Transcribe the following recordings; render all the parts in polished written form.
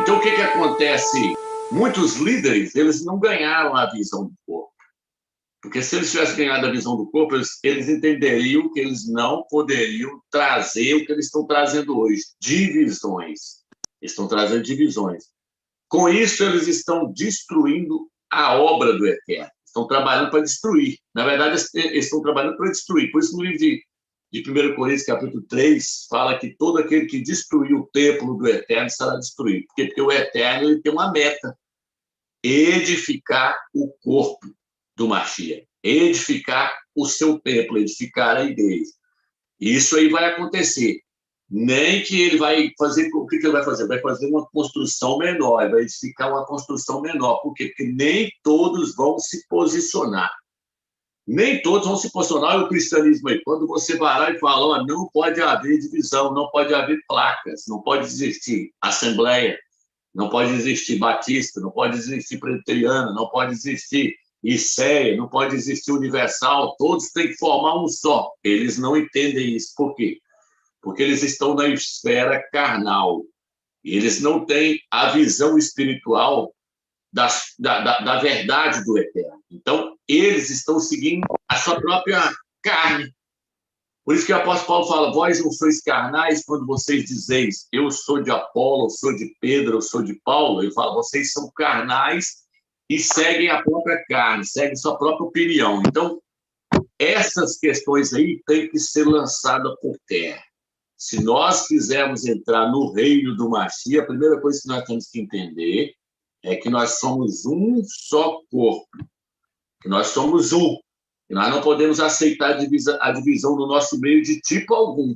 Então, o que acontece? Muitos líderes, eles não ganharam a visão do corpo. Porque se eles tivessem ganhado a visão do corpo, eles entenderiam que eles não poderiam trazer o que eles estão trazendo hoje, divisões. Eles estão trazendo divisões. Com isso, eles estão destruindo a obra do Eterno. Estão trabalhando para destruir. Na verdade, eles estão trabalhando para destruir. Por isso, no livro de 1 Coríntios, capítulo 3, fala que todo aquele que destruir o templo do Eterno será destruído. Porque o Eterno ele tem uma meta: edificar o corpo do Mashiach, edificar o seu templo, edificar a igreja. Isso aí vai acontecer. Nem que ele vai fazer... O que ele vai fazer? Vai fazer uma construção menor, vai edificar uma construção menor. Por quê? Porque nem todos vão se posicionar. Nem todos vão se posicionar. Olha o cristianismo aí. Quando você vai lá e fala, não pode haver divisão, não pode haver placas, não pode existir assembleia, não pode existir batista, não pode existir presbiteriano, não pode existir ICEA, não pode existir universal, todos têm que formar um só. Eles não entendem isso. Por quê? Porque eles estão na esfera carnal. E eles não têm a visão espiritual da verdade do Eterno. Então, eles estão seguindo a sua própria carne. Por isso que o apóstolo Paulo fala, vós não sois carnais quando vocês dizeis, eu sou de Apolo, eu sou de Pedro, eu sou de Paulo. Ele fala, vocês são carnais e seguem a própria carne, seguem sua própria opinião. Então, essas questões aí têm que ser lançadas por terra. Se nós quisermos entrar no reino do Mashiach, a primeira coisa que nós temos que entender é que nós somos um só corpo, que nós somos um, e nós não podemos aceitar a divisão do nosso meio de tipo algum.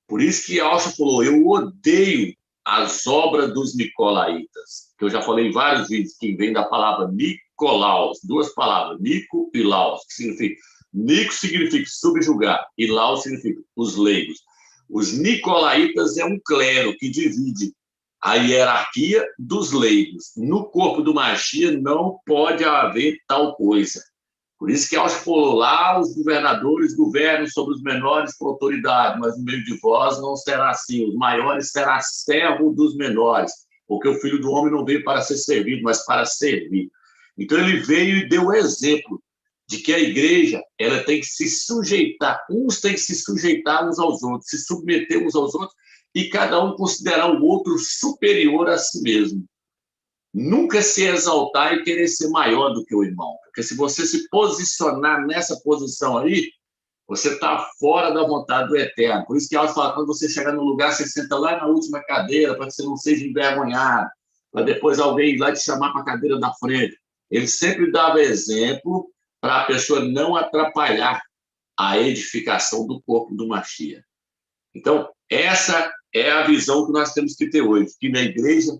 Por isso que Alcha falou, eu odeio as obras dos nicolaítas, que eu já falei em vários vídeos, que vem da palavra Nicolaus, duas palavras, Nico e Laus, que significa, Nico significa subjugar, e Laus significa os leigos. Os nicolaítas é um clero que divide a hierarquia dos leigos. No corpo do Mashiach não pode haver tal coisa. Por isso que aos por lá os governadores governam sobre os menores com autoridade, mas no meio de vós não será assim. Os maiores será servo dos menores, porque o Filho do Homem não veio para ser servido, mas para servir. Então ele veio e deu o exemplo de que a igreja ela tem que se sujeitar, uns têm que se sujeitar uns aos outros, se submeter uns aos outros, e cada um considerar o outro superior a si mesmo. Nunca se exaltar e querer ser maior do que o irmão, porque se você se posicionar nessa posição aí, você está fora da vontade do Eterno. Por isso que Alves fala, quando você chegar no lugar, você senta lá na última cadeira, para que você não seja envergonhado, para depois alguém ir lá te chamar para a cadeira da frente. Ele sempre dava exemplo para a pessoa não atrapalhar a edificação do corpo do Mashiach. Então, essa é a visão que nós temos que ter hoje, que na igreja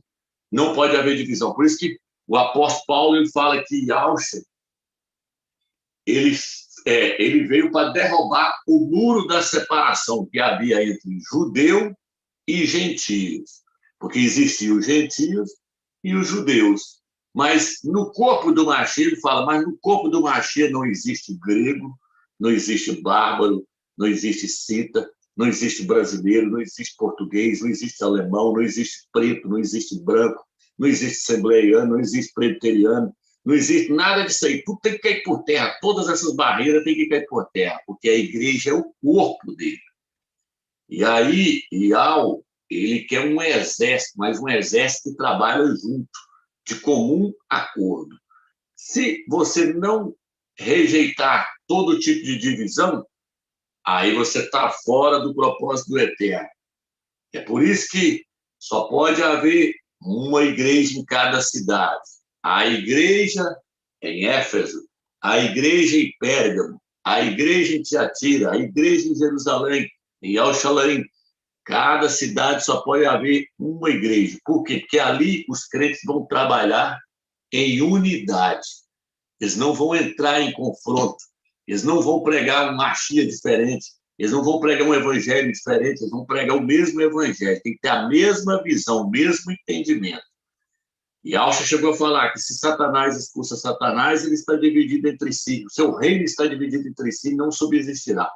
não pode haver divisão. Por isso que o apóstolo Paulo ele fala que Alcha ele veio para derrubar o muro da separação que havia entre judeu e gentios, porque existiam os gentios e os judeus. Mas no corpo do Mashiach, ele fala, mas no corpo do Mashiach não existe grego, não existe bárbaro, não existe cita, não existe brasileiro, não existe português, não existe alemão, não existe preto, não existe branco, não existe assembleiano, não existe presbiteriano, não existe nada disso aí. Tudo tem que cair por terra, todas essas barreiras têm que cair por terra, porque a igreja é o corpo dele. E aí, Ial, ele quer um exército, mas um exército que trabalha junto, de comum acordo. Se você não rejeitar todo tipo de divisão, aí você está fora do propósito do Eterno. É por isso que só pode haver uma igreja em cada cidade. A igreja em Éfeso, a igreja em Pérgamo, a igreja em Tiatira, a igreja em Jerusalém, em Jerusalém. Cada cidade só pode haver uma igreja. Por quê? Porque ali os crentes vão trabalhar em unidade. Eles não vão entrar em confronto. Eles não vão pregar uma Mashiach diferente. Eles não vão pregar um evangelho diferente. Eles vão pregar o mesmo evangelho. Tem que ter a mesma visão, o mesmo entendimento. E Alcha chegou a falar que se Satanás expulsa Satanás, ele está dividido entre si. O seu reino está dividido entre si e não subsistirá.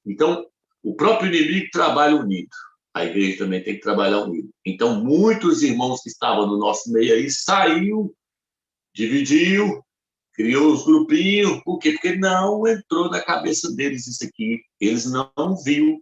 Então, o próprio inimigo trabalha unido. a igreja também tem que trabalhar unido. Então, muitos irmãos que estavam no nosso meio aí saiu, dividiu, criou os grupinhos. Por quê? Porque não entrou na cabeça deles isso aqui. Eles não viu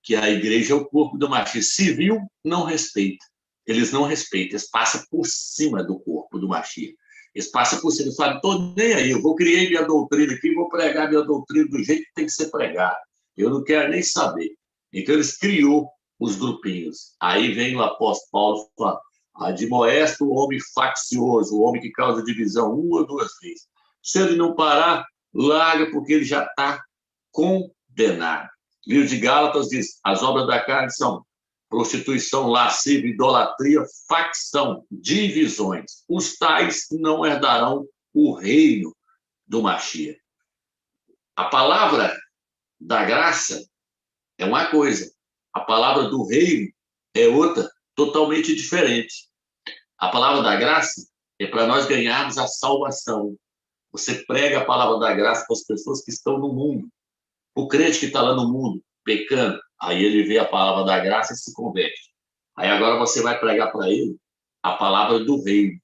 que a igreja é o corpo do Machia. Se viu, não respeita. Eles não respeitam. Eles passam por cima do corpo do Machia. Eles passam por cima. Eles falam, estou nem aí, eu vou criar minha doutrina aqui, vou pregar minha doutrina do jeito que tem que ser pregado. Eu não quero nem saber. Então, eles criou os grupinhos. Aí vem o apóstolo Paulo falando, admoesta o homem faccioso, o homem que causa divisão uma ou duas vezes. Se ele não parar, larga, porque ele já está condenado. O livro de Gálatas diz, as obras da carne são prostituição, lascívia, idolatria, facção, divisões. Os tais não herdarão o reino do Machia. A palavra da graça é uma coisa, a palavra do reino é outra, totalmente diferente. A palavra da graça é para nós ganharmos a salvação. Você prega a palavra da graça para as pessoas que estão no mundo. O crente que está lá no mundo, pecando, aí ele vê a palavra da graça e se converte. Aí agora você vai pregar para ele a palavra do reino.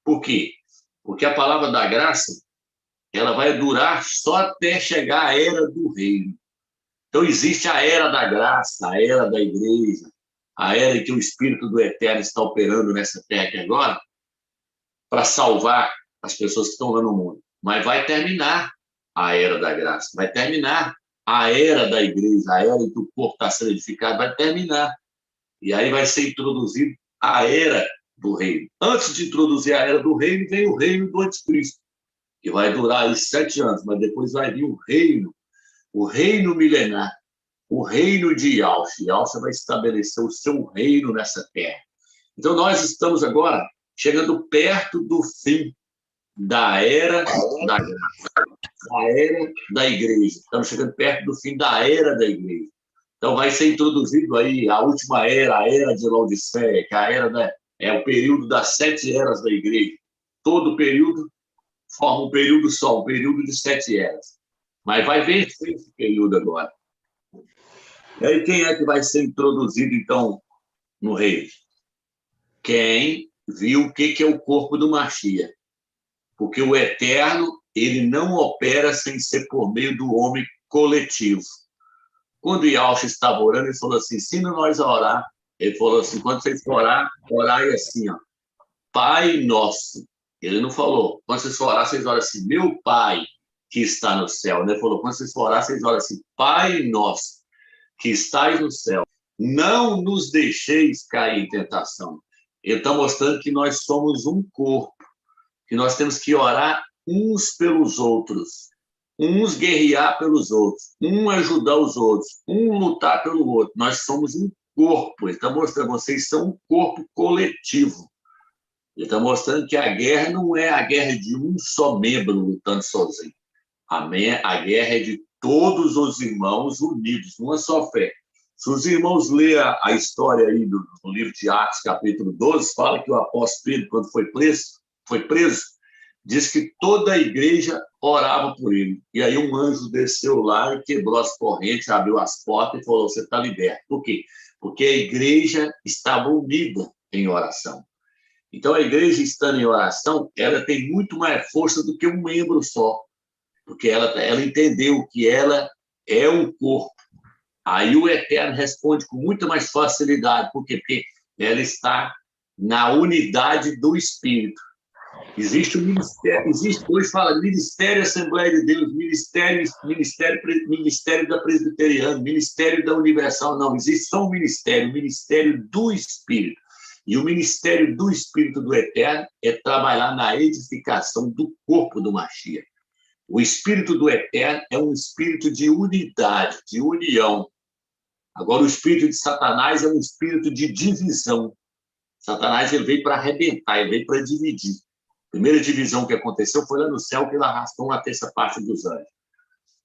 Por quê? Porque a palavra da graça, ela vai durar só até chegar à era do reino. Então existe a era da graça, a era da igreja, a era em que o Espírito do Eterno está operando nessa terra aqui agora, para salvar as pessoas que estão lá no mundo. Mas vai terminar a era da graça, vai terminar a era da igreja, a era em que o corpo está sendo edificado, vai terminar. E aí vai ser introduzido a era do reino. Antes de introduzir a era do reino, vem o reino do anticristo, que vai durar aí 7 anos, mas depois vai vir o reino milenar, o reino de Yahshua. Yahshua vai estabelecer o seu reino nessa terra. Então, nós estamos agora chegando perto do fim da era da graça, da era da igreja. Estamos chegando perto do fim da era da igreja. Então, vai ser introduzido aí a última era, a era de Laodiceia, que a era é o período das 7 eras da igreja. Todo período forma um período só, um período de 7 eras. Mas vai vencer esse período agora. E aí, quem é que vai ser introduzido, então, no reino? Quem viu o que é o corpo do Machia. Porque o Eterno, ele não opera sem ser por meio do homem coletivo. Quando Yahshua estava orando, ele falou assim, ensina nós a orar. Ele falou assim, quando vocês orar, orai assim, ó, Pai Nosso. Ele não falou, quando vocês for orar, vocês oram assim, meu Pai que está no céu. Ele falou, quando vocês for orar, vocês oram assim, Pai Nosso que estais no céu, não nos deixeis cair em tentação. Ele está mostrando que nós somos um corpo, que nós temos que orar uns pelos outros, uns guerrear pelos outros, um ajudar os outros, um lutar pelo outro. Nós somos um corpo. Ele está mostrando, vocês são um corpo coletivo. Ele está mostrando que a guerra não é a guerra de um só membro lutando sozinho. A guerra é de todos os irmãos unidos, numa só fé. Se os irmãos lerem a história aí do livro de Atos, capítulo 12, fala que o apóstolo Pedro, quando foi preso, diz que toda a igreja orava por ele. E aí um anjo desceu lá e quebrou as correntes, abriu as portas e falou, você está liberto. Por quê? Porque a igreja estava unida em oração. Então, a igreja estando em oração, ela tem muito mais força do que um membro só. Porque ela entendeu que ela é um corpo. Aí o Eterno responde com muita mais facilidade. Por quê? Porque ela está na unidade do Espírito. Existe o ministério, hoje fala Ministério Assembleia de Deus, Ministério da Presbiteriana, Ministério da Universal. Não, existe só um ministério, o Ministério do Espírito. E o Ministério do Espírito do Eterno é trabalhar na edificação do corpo do Machia. O Espírito do Eterno é um espírito de unidade, de união. Agora, o espírito de Satanás é um espírito de divisão. Satanás ele veio para arrebentar, ele veio para dividir. A primeira divisão que aconteceu foi lá no céu, que ele arrastou uma terça parte dos anjos.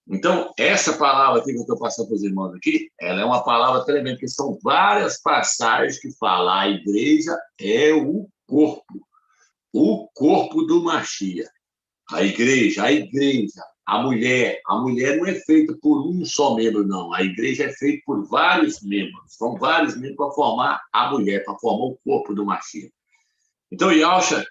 Então, essa palavra aqui que eu estou passando para os irmãos aqui, ela é uma palavra tremenda, porque são várias passagens que falam a igreja é o corpo do Machia. A igreja, A mulher não é feita por um só membro, não. A igreja é feita por vários membros. São vários membros para formar a mulher, para formar o corpo do Mashiach. Então, Yahshua,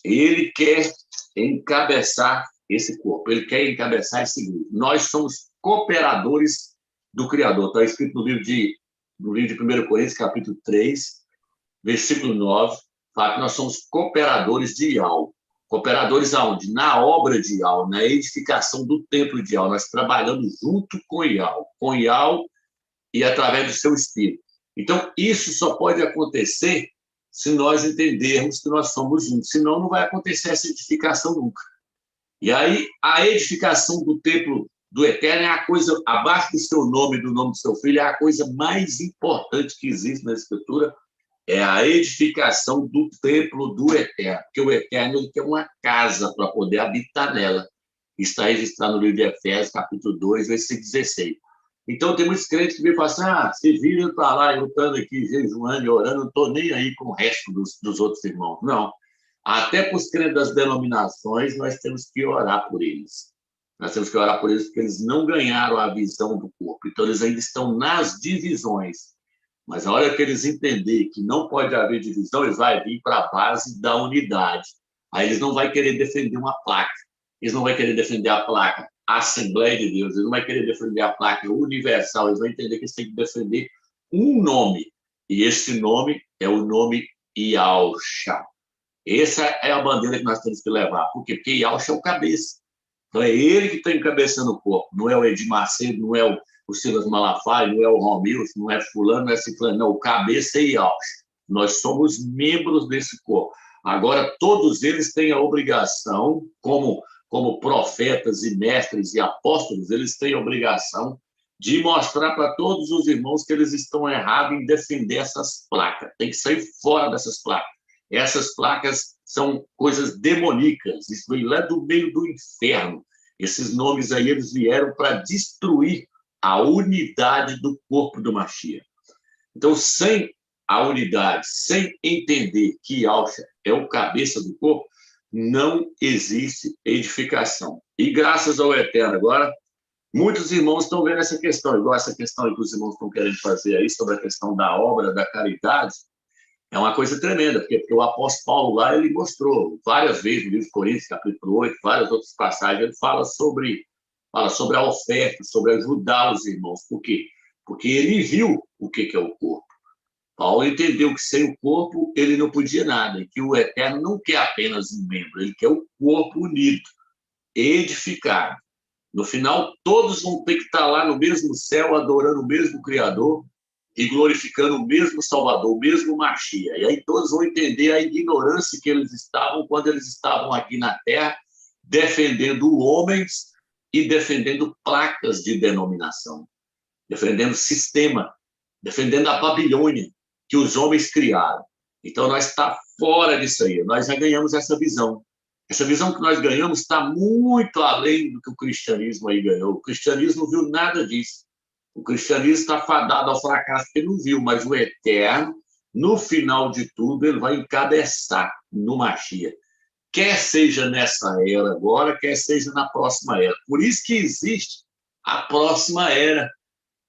ele quer encabeçar esse corpo, ele quer encabeçar esse grupo. Nós somos cooperadores do Criador. Está escrito no livro de 1 Coríntios, capítulo 3, versículo 9, fala que nós somos cooperadores de Yahweh. Cooperadores aonde? Na obra de Yahweh, na edificação do templo de Yahweh. Nós trabalhamos junto com Yahweh e através do seu Espírito. Então, isso só pode acontecer se nós entendermos que nós somos juntos. Senão, não vai acontecer essa edificação nunca. E aí, a edificação do templo do Eterno é a coisa, abaixo do seu nome e do nome do seu filho, é a coisa mais importante que existe na Escritura, é a edificação do templo do Eterno, porque o Eterno ele quer uma casa para poder habitar nela. Está registrado no livro de Efésios, capítulo 2, versículo 16. Então, tem muitos crentes que me falam assim, se viram para lá, eu estando aqui, jejuando e orando, não estou nem aí com o resto dos outros irmãos. Não. Até para os crentes das denominações, nós temos que orar por eles. Nós temos que orar por eles porque eles não ganharam a visão do corpo. Então, eles ainda estão nas divisões. Mas a hora que eles entenderem que não pode haver divisão, eles vão vir para a base da unidade. Aí eles não vão querer defender uma placa. Eles não vão querer defender a placa Assembleia de Deus. Eles não vão querer defender a placa universal. Eles vão entender que eles têm que defender um nome. E esse nome é o nome Yahshua. Essa é a bandeira que nós temos que levar. Por quê? Porque Yahshua é o cabeça. Então é ele que está encabeçando o corpo. Não é o Edir Macedo, não é o Silas Malafaia, não é o Romilson, não é fulano, não é ciclano, não, o cabeça é Yahshua. Nós somos membros desse corpo. Agora, todos eles têm a obrigação, como profetas e mestres e apóstolos, eles têm a obrigação de mostrar para todos os irmãos que eles estão errados em defender essas placas. Tem que sair fora dessas placas. Essas placas são coisas demoníacas, isso vem lá do meio do inferno. Esses nomes aí, eles vieram para destruir a unidade do corpo do Mashiach. Então, sem a unidade, sem entender que Yahshua é o cabeça do corpo, não existe edificação. E graças ao Eterno, agora, muitos irmãos estão vendo essa questão, igual essa questão que os irmãos estão querendo fazer aí, sobre a questão da obra, da caridade, é uma coisa tremenda, porque o apóstolo Paulo lá, ele mostrou várias vezes no livro de Coríntios, capítulo 8, várias outras passagens, ele fala sobre a oferta, sobre ajudar os irmãos. Por quê? Porque ele viu o que é o corpo. Paulo entendeu que sem o corpo ele não podia nada, e que o Eterno não quer apenas um membro, ele quer o corpo unido, edificado. No final, todos vão ter que estar lá no mesmo céu, adorando o mesmo Criador e glorificando o mesmo Salvador, o mesmo Mashiach. E aí todos vão entender a ignorância que eles estavam quando eles estavam aqui na Terra, defendendo homens e defendendo placas de denominação, defendendo sistema, defendendo a Babilônia que os homens criaram. Então, nós estamos fora disso aí. Nós já ganhamos essa visão. Essa visão que nós ganhamos está muito além do que o cristianismo aí ganhou. O cristianismo não viu nada disso. O cristianismo está fadado ao fracasso porque não viu, mas o Eterno, no final de tudo, ele vai encabeçar no Mashiach. Quer seja nessa era agora, quer seja na próxima era. Por isso que existe a próxima era.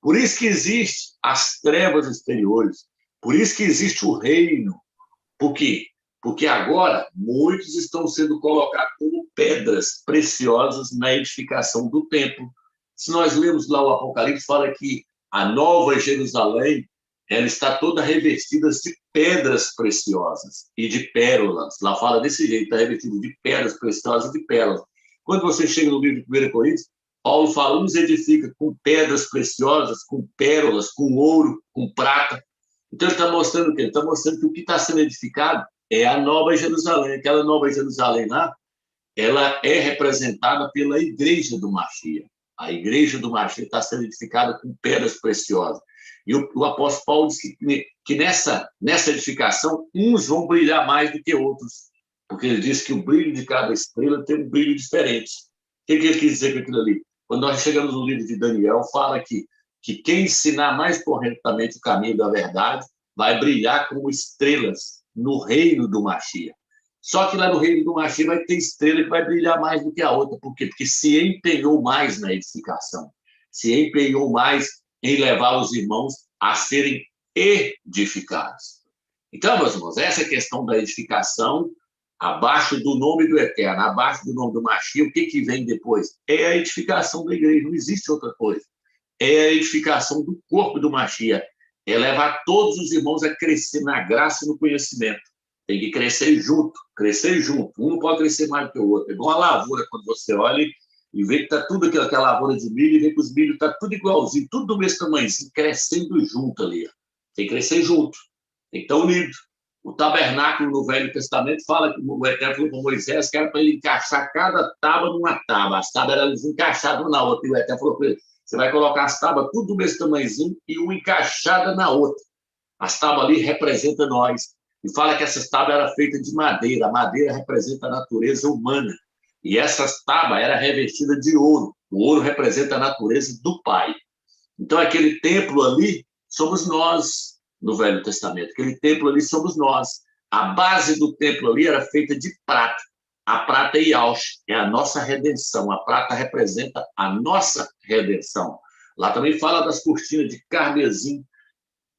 Por isso que existe as trevas exteriores. Por isso que existe o reino. Por quê? Porque agora muitos estão sendo colocados como pedras preciosas na edificação do templo. Se nós lemos lá o Apocalipse, fala que a nova Jerusalém, ela está toda revestida de pedras preciosas e de pérolas. Lá fala desse jeito, está revestido de pedras preciosas e de pérolas. Quando você chega no livro de 1 Coríntios, Paulo fala, uns edifica com pedras preciosas, com pérolas, com ouro, com prata. Então ele está mostrando o quê? Ele está mostrando que o que está sendo edificado é a nova Jerusalém. Aquela nova Jerusalém lá, ela é representada pela igreja do Mashiach. A igreja do Mashiach está sendo edificada com pedras preciosas. E o apóstolo Paulo diz que nessa edificação, uns vão brilhar mais do que outros, porque ele diz que o brilho de cada estrela tem um brilho diferente. O que ele quis dizer com aquilo ali? Quando nós chegamos no livro de Daniel, fala que quem ensinar mais corretamente o caminho da verdade vai brilhar como estrelas no reino do Mashiach. Só que lá no reino do Mashiach vai ter estrela que vai brilhar mais do que a outra. Por quê? Porque se empenhou mais na edificação, se empenhou mais em levar os irmãos a serem edificados. Então, meus irmãos, essa questão da edificação, abaixo do nome do Eterno, abaixo do nome do Mashiach, o que vem depois? É a edificação da igreja, não existe outra coisa. É a edificação do corpo do Mashiach, é levar todos os irmãos a crescer na graça e no conhecimento. Tem que crescer junto, crescer junto. Um não pode crescer mais do que o outro. É igual a lavoura, quando você olha e vê que está tudo aquela lavoura de milho, e vê que os milhos estão tudo igualzinho, tudo do mesmo tamanhozinho, crescendo junto ali. Tem que crescer junto, tem que estar unido. O tabernáculo no Velho Testamento fala que o Eterno falou com Moisés que era para ele encaixar cada tábua numa tábua. As tábuas eram encaixadas uma na outra. E o Eterno falou para ele, você vai colocar as tábuas tudo do mesmo tamanhozinho e uma encaixada na outra. As tábuas ali representam nós. E fala que essas tábuas eram feitas de madeira. A madeira representa a natureza humana. E essas tábuas eram revestidas de ouro. O ouro representa a natureza do Pai. Então, aquele templo ali somos nós, no Velho Testamento. Aquele templo ali somos nós. A base do templo ali era feita de prata. A prata é Yaush, é a nossa redenção. A prata representa a nossa redenção. Lá também fala das cortinas de carmesim.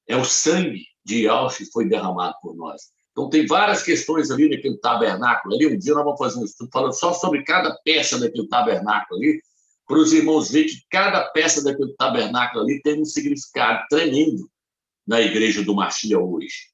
É o sangue de Yaush que foi derramado por nós. Então, tem várias questões ali naquele tabernáculo. Ali, um dia nós vamos fazer um estudo falando só sobre cada peça daquele tabernáculo ali, para os irmãos verem que cada peça daquele tabernáculo ali tem um significado tremendo na igreja do Mashiach hoje.